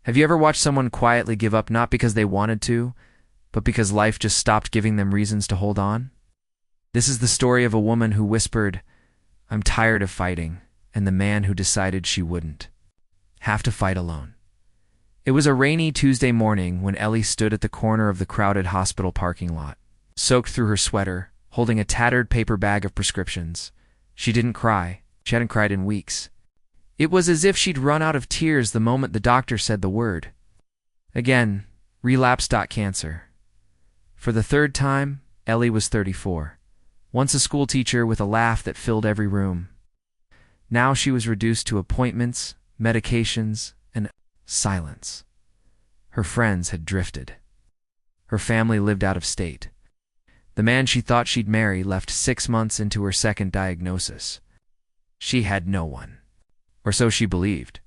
Have you ever watched someone quietly give up not because they wanted to, but because life just stopped giving them reasons to hold on? This is the story of a woman who whispered, "I'm tired of fighting," and the man who decided she wouldn't have to fight alone. It was a rainy Tuesday morning when Ellie stood at the corner of the crowded hospital parking lot, soaked through her sweater, holding a tattered paper bag of prescriptions. She didn't cry. She hadn't cried in weeks. It was as if she'd run out of tears the moment the doctor said the word. Again, relapse.cancer. For the third time, Ellie was 34. Once a school teacher with a laugh that filled every room. Now she was reduced to appointments, medications, and silence. Her friends had drifted. Her family lived out of state. The man she thought she'd marry left 6 months into her second diagnosis. She had no one. Or so she believed.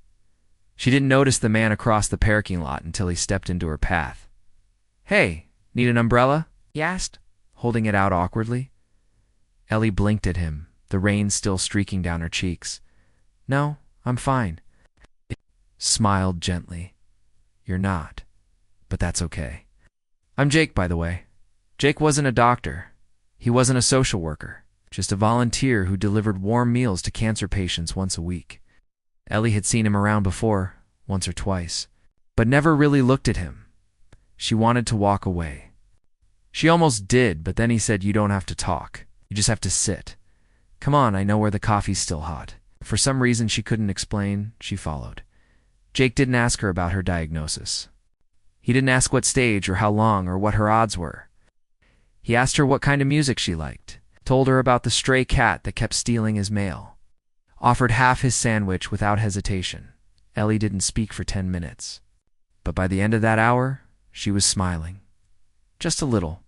She didn't notice the man across the parking lot until he stepped into her path. "Hey, need an umbrella?" he asked, holding it out awkwardly. Ellie blinked at him, the rain still streaking down her cheeks. "No, I'm fine." He smiled gently. "You're not, but that's okay. I'm Jake, by the way." Jake wasn't a doctor. He wasn't a social worker, just a volunteer who delivered warm meals to cancer patients once a week. Ellie had seen him around before, once or twice, but never really looked at him. She wanted to walk away. She almost did, but then he said, "You don't have to talk. You just have to sit. Come on, I know where the coffee's still hot." For some reason she couldn't explain, she followed. Jake didn't ask her about her diagnosis. He didn't ask what stage or how long or what her odds were. He asked her what kind of music she liked, told her about the stray cat that kept stealing his mail, offered half his sandwich without hesitation. Ellie didn't speak for 10 minutes. But by the end of that hour, she was smiling. Just a little.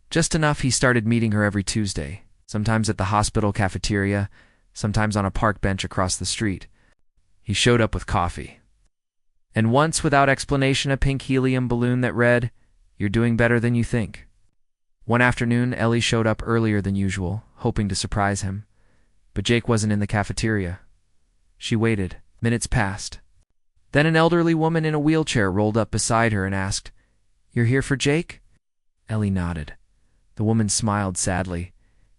Just enough he started meeting her every Tuesday, sometimes at the hospital cafeteria, sometimes on a park bench across the street. He showed up with coffee. And once, without explanation, a pink helium balloon that read, "You're doing better than you think." One afternoon, Ellie showed up earlier than usual, hoping to surprise him. But Jake wasn't in the cafeteria. She waited. Minutes passed. Then an elderly woman in a wheelchair rolled up beside her and asked, "You're here for Jake?" Ellie nodded. The woman smiled sadly.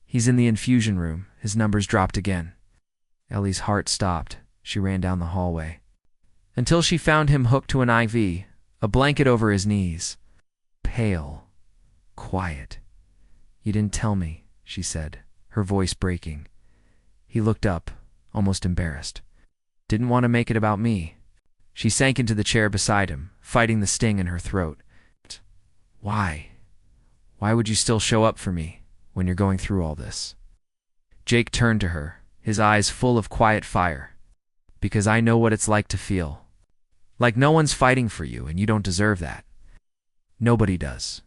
"He's in the infusion room. His numbers dropped again." Ellie's heart stopped. She ran down the hallway, until she found him hooked to an IV, a blanket over his knees. Pale. Quiet. "You didn't tell me," she said, her voice breaking. He looked up, almost embarrassed. "Didn't want to make it about me." She sank into the chair beside him, fighting the sting in her throat. "Why? Why would you still show up for me when you're going through all this?" Jake turned to her, his eyes full of quiet fire. "Because I know what it's like to feel. Like no one's fighting for you, and you don't deserve that. Nobody does."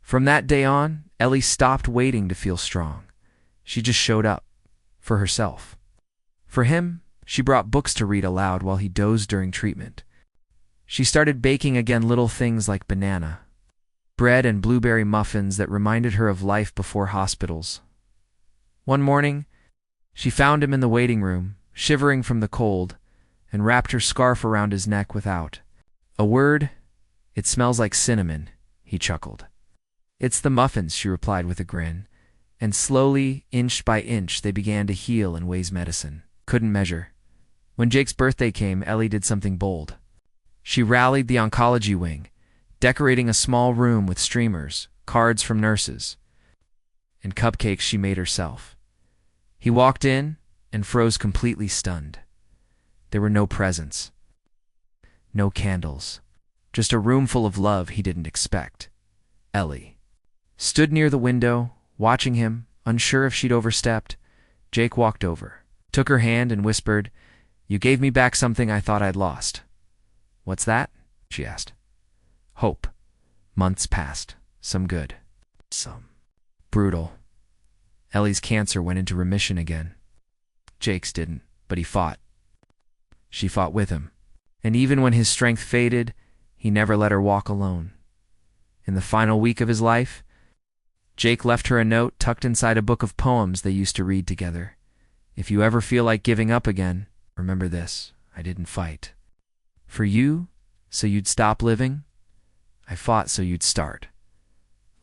From that day on, Ellie stopped waiting to feel strong. She just showed up. For herself. For him, she brought books to read aloud while he dozed during treatment. She started baking again little things like banana, bread and blueberry muffins that reminded her of life before hospitals. One morning, she found him in the waiting room, shivering from the cold, and wrapped her scarf around his neck without a word. "It smells like cinnamon," he chuckled. "It's the muffins," she replied with a grin. And slowly, inch by inch, they began to heal in ways medicine couldn't measure. When Jake's birthday came, Ellie did something bold. She rallied the oncology wing, decorating a small room with streamers, cards from nurses, and cupcakes she made herself. He walked in and froze completely stunned. There were no presents, no candles, just a room full of love he didn't expect. Ellie stood near the window, watching him, unsure if she'd overstepped. Jake walked over, took her hand and whispered, "You gave me back something I thought I'd lost." "What's that?" she asked. "Hope. Months passed. Some good. Some brutal. Ellie's cancer went into remission again. Jake's didn't, but he fought. She fought with him. And even when his strength faded, he never let her walk alone. In the final week of his life, Jake left her a note tucked inside a book of poems they used to read together. "If you ever feel like giving up again, remember this: I didn't fight. For you, so you'd stop living. I fought so you'd start.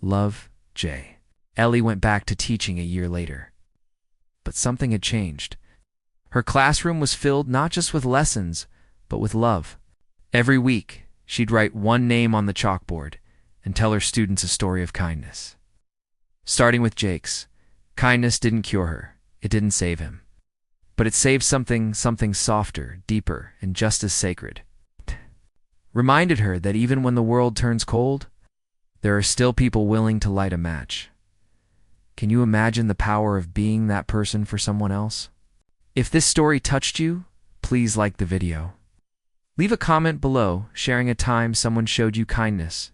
Love, Jay. Ellie went back to teaching a year later. But something had changed. Her classroom was filled not just with lessons, but with love. Every week, she'd write one name on the chalkboard and tell her students a story of kindness. Starting with Jake's, kindness didn't cure her. It didn't save him. But it saved something softer, deeper, and just as sacred. Reminded her that even when the world turns cold, there are still people willing to light a match. Can you imagine the power of being that person for someone else? If this story touched you, please like the video. Leave a comment below sharing a time someone showed you kindness.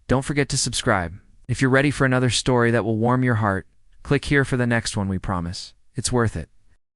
Don't forget to subscribe. If you're ready for another story that will warm your heart, click here for the next one, we promise. It's worth it.